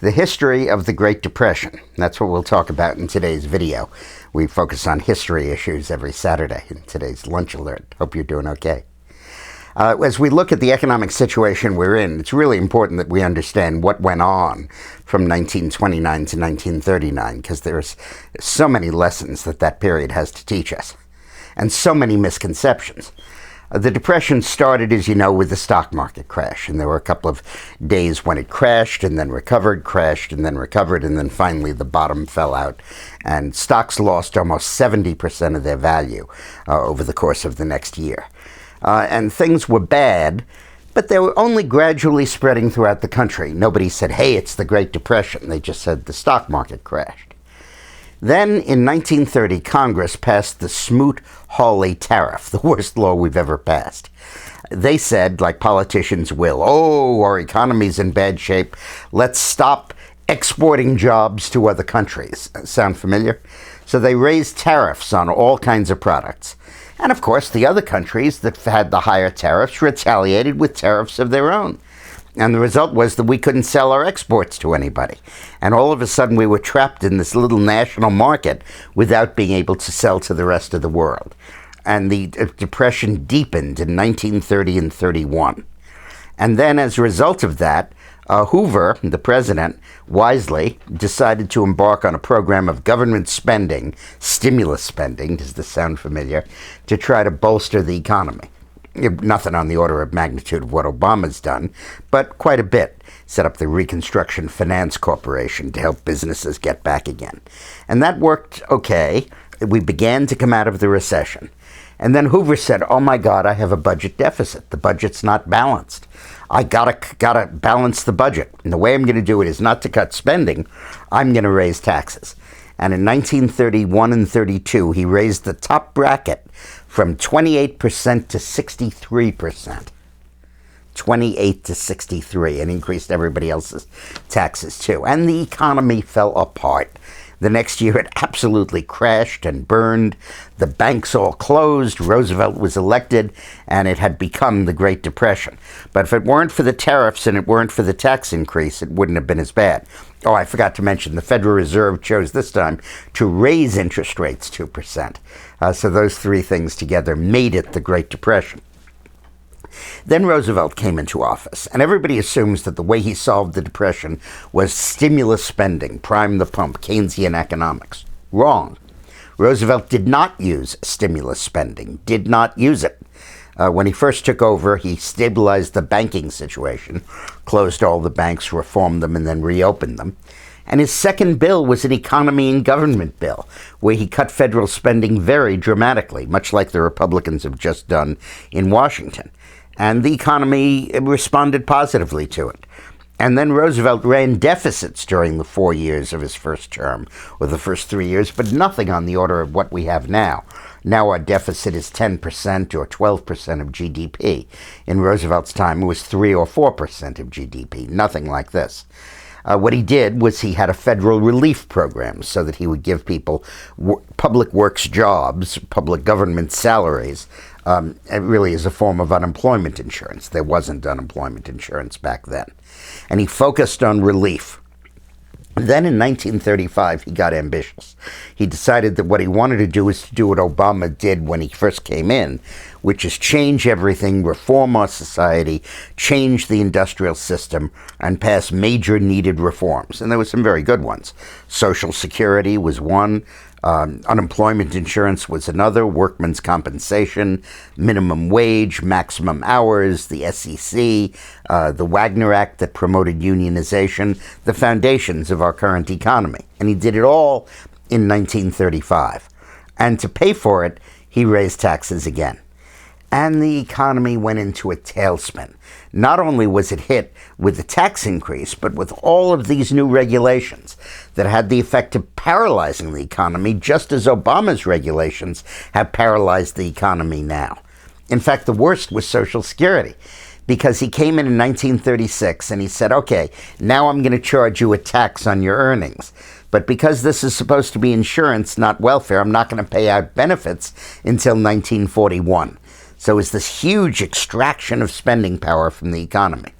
The history of the Great Depression. That's what we'll talk about in today's video. We focus on history issues every Saturday in today's Lunch Alert. Hope you're doing okay. As we look at the economic situation we're in, it's really important that we understand what went on from 1929 to 1939, because there's so many lessons that period has to teach us, and so many misconceptions. The Depression started, as you know, with the stock market crash, and there were a couple of days when it crashed and then recovered, crashed and then recovered, and then finally the bottom fell out, and stocks lost almost 70% of their value over the course of the next year. And things were bad, but they were only gradually spreading throughout the country. Nobody said, hey, it's the Great Depression. They just said the stock market crashed. Then, in 1930, Congress passed the Smoot-Hawley Tariff, the worst law we've ever passed. They said, like politicians will, oh, our economy's in bad shape. Let's stop exporting jobs to other countries. Sound familiar? So they raised tariffs on all kinds of products. And of course, the other countries that had the higher tariffs retaliated with tariffs of their own. And the result was that we couldn't sell our exports to anybody. And all of a sudden, we were trapped in this little national market without being able to sell to the rest of the world. And the Depression deepened in 1930 and 31. And then as a result of that, Hoover, the president, wisely decided to embark on a program of government spending, stimulus spending, does this sound familiar, to try to bolster the economy. Nothing on the order of magnitude of what Obama's done, but quite a bit. Set up the Reconstruction Finance Corporation to help businesses get back again. And that worked okay. We began to come out of the recession. And then Hoover said, oh my God, I have a budget deficit. The budget's not balanced. I gotta balance the budget. And the way I'm going to do it is not to cut spending. I'm going to raise taxes. And in 1931 and 32, he raised the top bracket from 28% to 63%. 28 to 63, and increased everybody else's taxes too. And the economy fell apart. The next year, it absolutely crashed and burned. The banks all closed. Roosevelt was elected, and it had become the Great Depression. But if it weren't for the tariffs and it weren't for the tax increase, it wouldn't have been as bad. Oh, I forgot to mention, the Federal Reserve chose this time to raise interest rates 2%. So those three things together made it the Great Depression. Then Roosevelt came into office, and everybody assumes that the way he solved the Depression was stimulus spending, prime the pump, Keynesian economics. Wrong. Roosevelt did not use stimulus spending, did not use it. When he first took over, he stabilized the banking situation, closed all the banks, reformed them, and then reopened them. And his second bill was an economy and government bill, where he cut federal spending very dramatically, much like the Republicans have just done in Washington. And the economy responded positively to it. And then Roosevelt ran deficits during the 4 years of his first term, or the first 3 years, but nothing on the order of what we have now. Now our deficit is 10% or 12% of GDP. In Roosevelt's time, it was 3 or 4% of GDP, nothing like this. What he did was he had a federal relief program so that he would give people public works jobs, public government salaries, really as a form of unemployment insurance. There wasn't unemployment insurance back then. And he focused on relief. Then in 1935, he got ambitious. He decided that what he wanted to do was to do what Obama did when he first came in, which is change everything, reform our society, change the industrial system, and pass major needed reforms. And there were some very good ones. Social Security was one. Unemployment insurance was another, workman's compensation, minimum wage, maximum hours, the SEC, the Wagner Act that promoted unionization, the foundations of our current economy. And he did it all in 1935. And to pay for it, he raised taxes again. And the economy went into a tailspin. Not only was it hit with the tax increase, but with all of these new regulations that had the effect of paralyzing the economy, just as Obama's regulations have paralyzed the economy now. In fact, the worst was Social Security, because he came in 1936 and he said, okay, now I'm going to charge you a tax on your earnings. But because this is supposed to be insurance, not welfare, I'm not going to pay out benefits until 1941. So it was this huge extraction of spending power from the economy.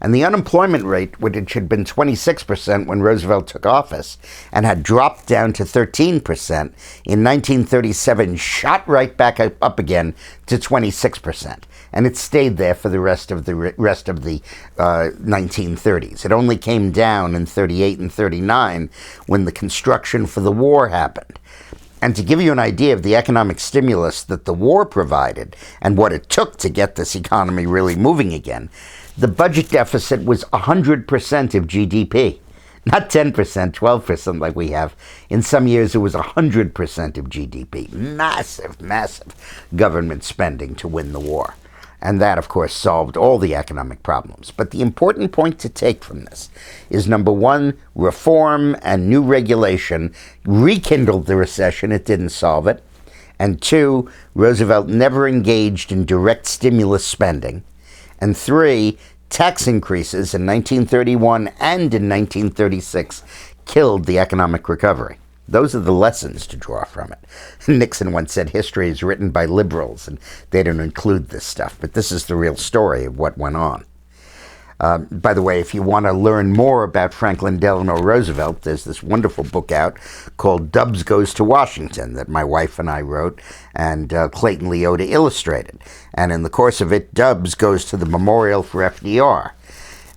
And the unemployment rate, which had been 26% when Roosevelt took office and had dropped down to 13% in 1937, shot right back up again to 26%. And it stayed there for the rest of the 1930s. It only came down in 38 and 39 when the construction for the war happened. And to give you an idea of the economic stimulus that the war provided and what it took to get this economy really moving again, the budget deficit was 100% of GDP. Not 10%, 12% like we have. In some years, it was 100% of GDP. Massive, massive government spending to win the war. And that, of course, solved all the economic problems. But the important point to take from this is, number one, reform and new regulation rekindled the recession. It didn't solve it. And two, Roosevelt never engaged in direct stimulus spending. And three, tax increases in 1931 and in 1936 killed the economic recovery. Those are the lessons to draw from it. Nixon once said history is written by liberals, and they don't include this stuff. But this is the real story of what went on. By the way, if you want to learn more about Franklin Delano Roosevelt, there's this wonderful book out called Dubs Goes to Washington that my wife and I wrote, and Clayton Leota illustrated. And in the course of it, Dubs goes to the memorial for FDR.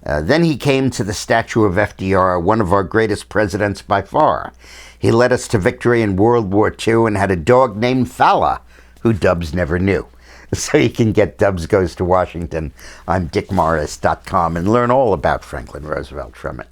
Then he came to the statue of FDR, one of our greatest presidents by far. He led us to victory in World War II and had a dog named Fala, who Dubs never knew. So you can get Dubs Goes to Washington on dickmorris.com and learn all about Franklin Roosevelt from it.